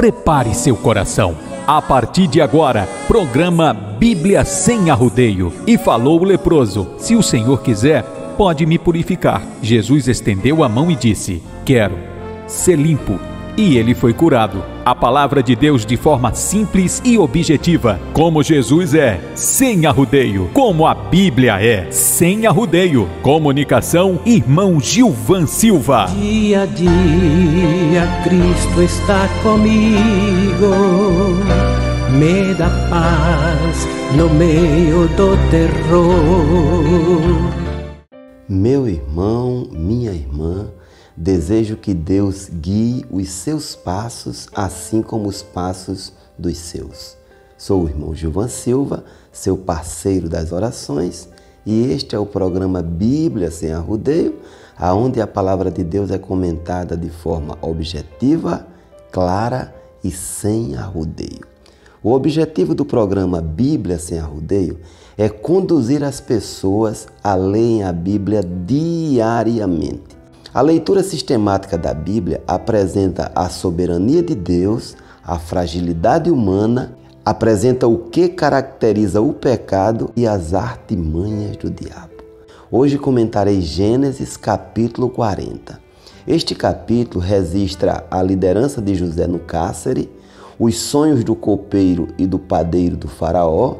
prepare seu coração. A partir de agora, programa Bíblia Sem Arrodeio. E falou o leproso: se o Senhor quiser, pode me purificar. Jesus estendeu a mão e disse: quero ser limpo. E ele foi curado. A palavra de Deus de forma simples e objetiva. Como Jesus é, sem arrodeio. Como a Bíblia é, sem arrodeio. Comunicação, irmão Gilvan Silva. Dia a dia Cristo está comigo, me dá paz no meio do terror. Meu irmão, minha irmã, desejo que Deus guie os seus passos, assim como os passos dos seus. Sou o irmão Gilvan Silva, seu parceiro das orações, e este é o programa Bíblia Sem Arrodeio, onde a palavra de Deus é comentada de forma objetiva, clara e sem arrodeio. O objetivo do programa Bíblia Sem Arrodeio é conduzir as pessoas a lerem a Bíblia diariamente. A leitura sistemática da Bíblia apresenta a soberania de Deus, a fragilidade humana, apresenta o que caracteriza o pecado e as artimanhas do diabo. Hoje comentarei Gênesis capítulo 40. Este capítulo registra a liderança de José no cárcere, os sonhos do copeiro e do padeiro do faraó,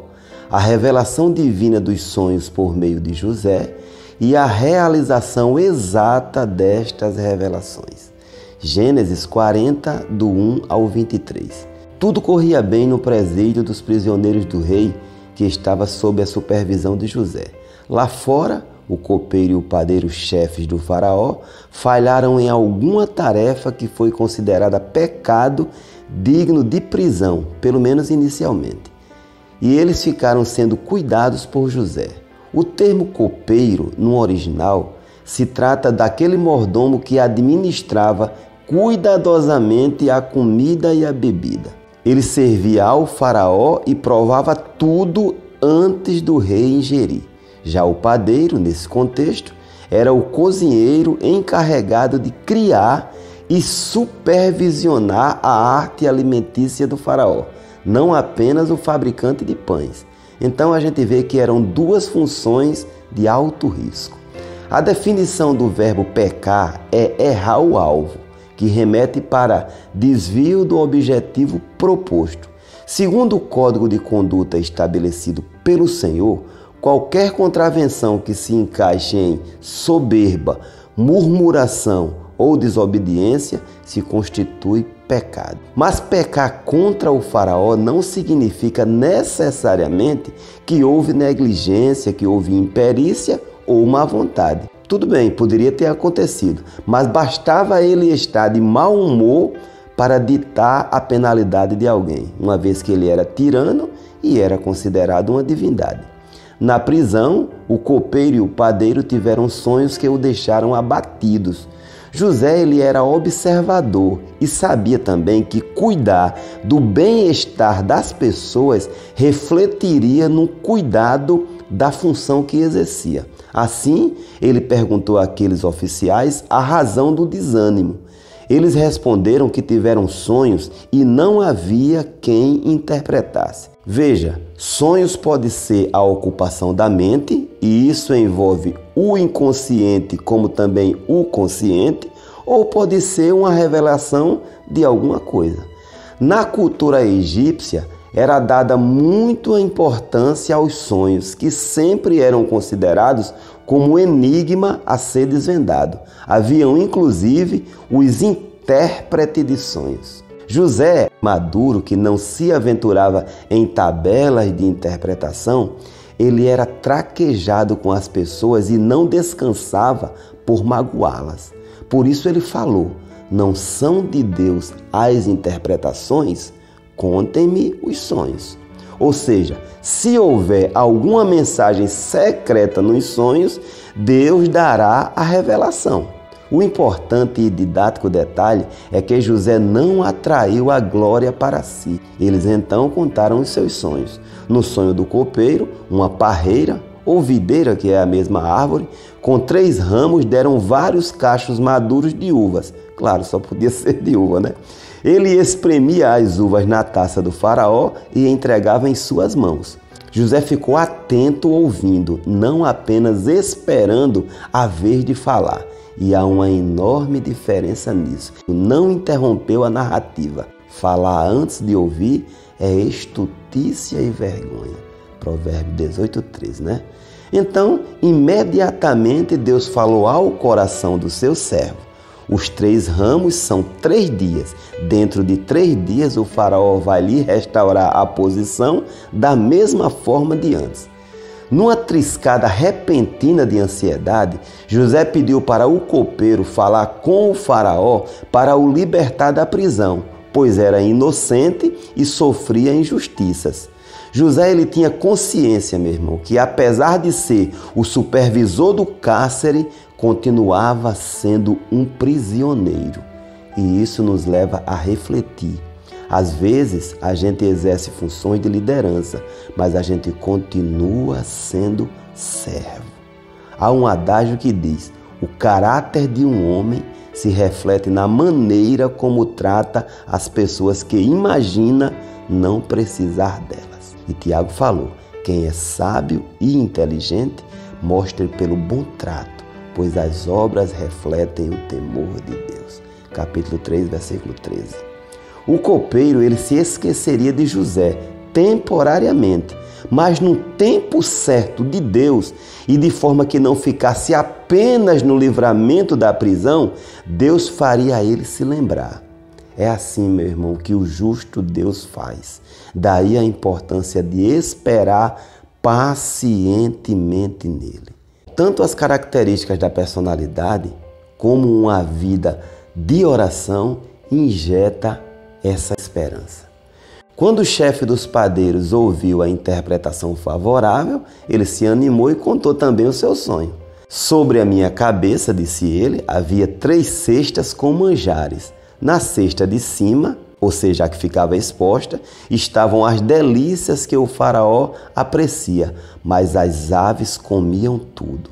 a revelação divina dos sonhos por meio de José e a realização exata destas revelações. Gênesis 40, do 1 ao 23. Tudo corria bem no presídio dos prisioneiros do rei, que estava sob a supervisão de José. Lá fora, o copeiro e o padeiro chefes do faraó falharam em alguma tarefa que foi considerada pecado digno de prisão, pelo menos inicialmente. E eles ficaram sendo cuidados por José. O termo copeiro, no original, se trata daquele mordomo que administrava cuidadosamente a comida e a bebida. Ele servia ao faraó e provava tudo antes do rei ingerir. Já o padeiro, nesse contexto, era o cozinheiro encarregado de criar e supervisionar a arte alimentícia do faraó, não apenas o fabricante de pães. Então a gente vê que eram duas funções de alto risco. A definição do verbo pecar é errar o alvo, que remete para desvio do objetivo proposto. Segundo o código de conduta estabelecido pelo Senhor, qualquer contravenção que se encaixe em soberba, murmuração ou desobediência se constitui pecado. Mas pecar contra o faraó não significa necessariamente que houve negligência, que houve imperícia ou má vontade. Tudo bem, poderia ter acontecido, mas bastava ele estar de mau humor para ditar a penalidade de alguém, uma vez que ele era tirano e era considerado uma divindade. Na prisão, o copeiro e o padeiro tiveram sonhos que o deixaram abatidos. José ele era observador e sabia também que cuidar do bem-estar das pessoas refletiria no cuidado da função que exercia. Assim, ele perguntou àqueles oficiais a razão do desânimo. Eles responderam que tiveram sonhos e não havia quem interpretasse. Veja, sonhos pode ser a ocupação da mente, e isso envolve o inconsciente como também o consciente, ou pode ser uma revelação de alguma coisa. Na cultura egípcia, era dada muita importância aos sonhos, que sempre eram considerados como enigma a ser desvendado. Haviam, inclusive, os intérpretes de sonhos. José, maduro, que não se aventurava em tabelas de interpretação, ele era traquejado com as pessoas e não descansava por magoá-las. Por isso ele falou: não são de Deus as interpretações? Contem-me os sonhos. Ou seja, se houver alguma mensagem secreta nos sonhos, Deus dará a revelação. O importante e didático detalhe é que José não atraiu a glória para si. Eles então contaram os seus sonhos. No sonho do copeiro, uma parreira ou videira, que é a mesma árvore, com 3 ramos deram vários cachos maduros de uvas. Claro, só podia ser de uva, né? Ele espremia as uvas na taça do faraó e entregava em suas mãos. José ficou atento ouvindo, não apenas esperando a vez de falar. E há uma enorme diferença nisso. Não interrompeu a narrativa. Falar antes de ouvir é estutícia e vergonha. Provérbio 18:13, né? Então, imediatamente Deus falou ao coração do seu servo. Os 3 ramos são 3 dias. Dentro de 3 dias o faraó vai lhe restaurar a posição da mesma forma de antes. Numa triscada repentina de ansiedade, José pediu para o copeiro falar com o faraó para o libertar da prisão, pois era inocente e sofria injustiças. José ele tinha consciência, meu irmão, que apesar de ser o supervisor do cárcere, continuava sendo um prisioneiro. E isso nos leva a refletir. Às vezes, a gente exerce funções de liderança, mas a gente continua sendo servo. Há um adágio que diz: o caráter de um homem se reflete na maneira como trata as pessoas que imagina não precisar delas. E Tiago falou: quem é sábio e inteligente, mostre pelo bom trato, pois as obras refletem o temor de Deus. Capítulo 3, versículo 13. O copeiro ele se esqueceria de José temporariamente, mas no tempo certo de Deus e de forma que não ficasse apenas no livramento da prisão, Deus faria a ele se lembrar. É assim, meu irmão, que o justo Deus faz. Daí a importância de esperar pacientemente nele. Tanto as características da personalidade como uma vida de oração injeta essa esperança. Quando o chefe dos padeiros ouviu a interpretação favorável, ele se animou e contou também o seu sonho. Sobre a minha cabeça, disse ele, havia 3 cestas com manjares. Na cesta de cima, ou seja, a que ficava exposta, estavam as delícias que o faraó aprecia, mas as aves comiam tudo.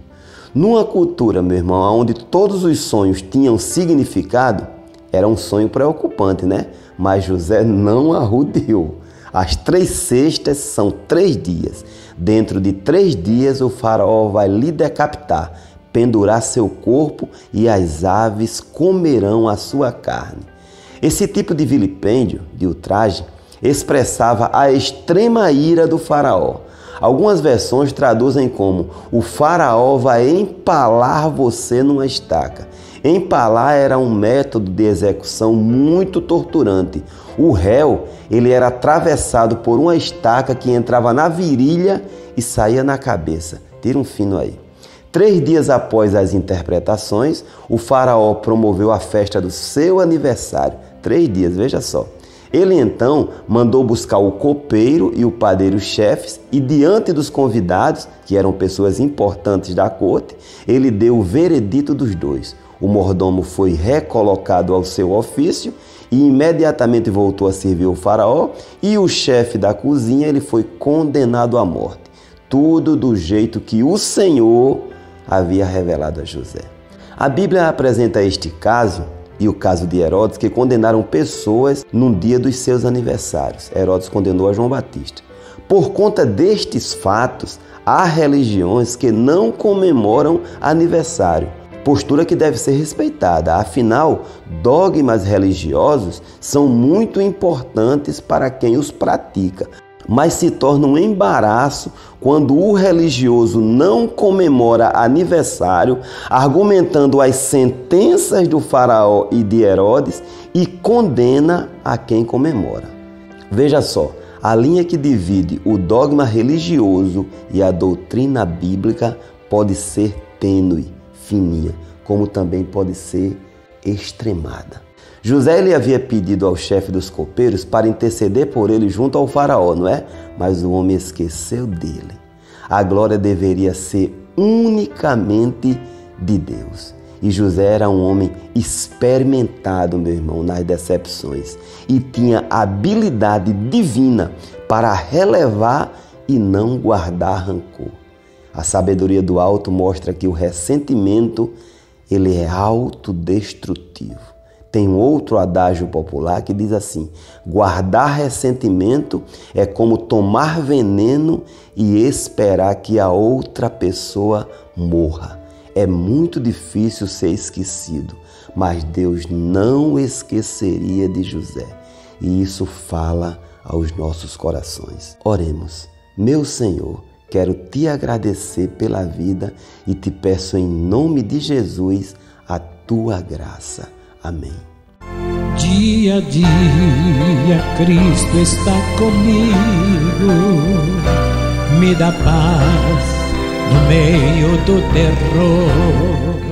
Numa cultura, meu irmão, onde todos os sonhos tinham significado, era um sonho preocupante, né? Mas José não arrudeou. As 3 cestas são 3 dias. Dentro de 3 dias o faraó vai lhe decapitar, pendurar seu corpo e as aves comerão a sua carne. Esse tipo de vilipêndio, de ultraje, expressava a extrema ira do faraó. Algumas versões traduzem como: o faraó vai empalar você numa estaca. Empalar era um método de execução muito torturante. O réu ele era atravessado por uma estaca que entrava na virilha e saía na cabeça. Tira um fino aí. 3 dias após as interpretações, o faraó promoveu a festa do seu aniversário. 3 dias, veja só. Ele então mandou buscar o copeiro e o padeiro-chefes e diante dos convidados, que eram pessoas importantes da corte, ele deu o veredito dos 2. O mordomo foi recolocado ao seu ofício e imediatamente voltou a servir o faraó, e o chefe da cozinha ele foi condenado à morte. Tudo do jeito que o Senhor havia revelado a José. A Bíblia apresenta este caso e o caso de Herodes, que condenaram pessoas no dia dos seus aniversários. Herodes condenou a João Batista. Por conta destes fatos, há religiões que não comemoram aniversário, postura que deve ser respeitada. Afinal, dogmas religiosos são muito importantes para quem os pratica, mas se torna um embaraço quando o religioso não comemora aniversário, argumentando as sentenças do faraó e de Herodes e condena a quem comemora. Veja só, a linha que divide o dogma religioso e a doutrina bíblica pode ser tênue, fininha, como também pode ser extremada. José ele havia pedido ao chefe dos copeiros para interceder por ele junto ao faraó, não é? Mas o homem esqueceu dele. A glória deveria ser unicamente de Deus. E José era um homem experimentado, meu irmão, nas decepções e tinha habilidade divina para relevar e não guardar rancor. A sabedoria do alto mostra que o ressentimento ele é autodestrutivo. Tem um outro adágio popular que diz assim: guardar ressentimento é como tomar veneno e esperar que a outra pessoa morra. É muito difícil ser esquecido, mas Deus não esqueceria de José. E isso fala aos nossos corações. Oremos. Meu Senhor, quero te agradecer pela vida e te peço em nome de Jesus a tua graça. Amém. Dia a dia Cristo está comigo, me dá paz no meio do terror.